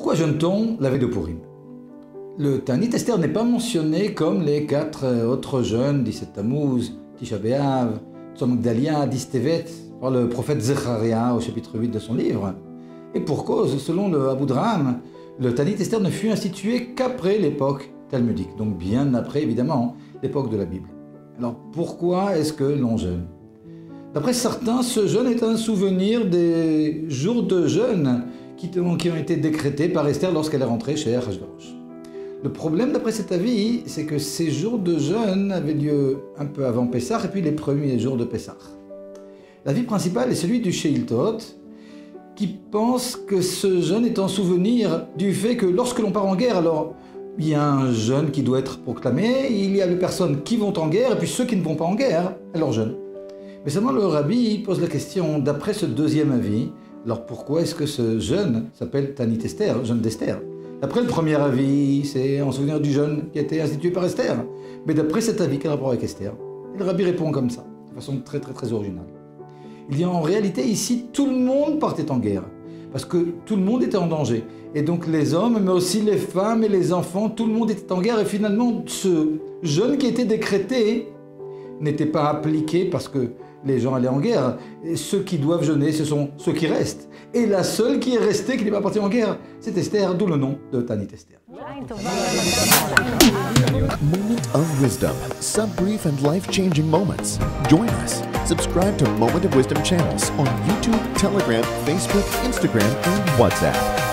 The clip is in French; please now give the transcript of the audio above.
Pourquoi jeûne-t-on la veille de Pourim? Le Ta'anit Esther n'est pas mentionné comme les 4 autres jeûnes, 17 Tammuz, Tisha B'Av, Tzom Gdalia, 10 Tevet, par le prophète Zecharia au chapitre 8 de son livre. Et pour cause, selon le Abudraham, le Ta'anit Esther ne fut institué qu'après l'époque talmudique, donc bien après évidemment l'époque de la Bible. Alors pourquoi est-ce que l'on jeûne? D'après certains, ce jeûne est un souvenir des jours de jeûne qui ont été décrétés par Esther lorsqu'elle est rentrée chez Achashverosh. Le problème d'après cet avis, c'est que ces jours de jeûne avaient lieu un peu avant Pessah et puis les premiers jours de Pessah. L'avis principal est celui du Sheiltot, qui pense que ce jeûne est en souvenir du fait que lorsque l'on part en guerre, alors il y a un jeûne qui doit être proclamé, il y a les personnes qui vont en guerre et puis ceux qui ne vont pas en guerre, alors jeûne. Mais seulement le rabbi pose la question, d'après ce deuxième avis, alors pourquoi est-ce que ce jeûne s'appelle Ta'anit Esther, jeûne d'Esther? D'après le premier avis, c'est en souvenir du jeûne qui a été institué par Esther. Mais d'après cet avis, quel rapport avec Esther? Et le rabbi répond comme ça, de façon très originale. Il dit en réalité ici, tout le monde partait en guerre, parce que tout le monde était en danger. Et donc les hommes, mais aussi les femmes et les enfants, tout le monde était en guerre. Et finalement, ce jeûne qui était décrété n'était pas appliqué parce que les gens allaient en guerre. Et ceux qui doivent jeûner, ce sont ceux qui restent. Et la seule qui est restée, qui n'est pas partie en guerre, c'est Esther, d'où le nom de Ta'anit Esther. Moment of Wisdom, some brief and life-changing moments. Join us. Subscribe to Moment of Wisdom channels on YouTube, Telegram, Facebook, Instagram, and WhatsApp.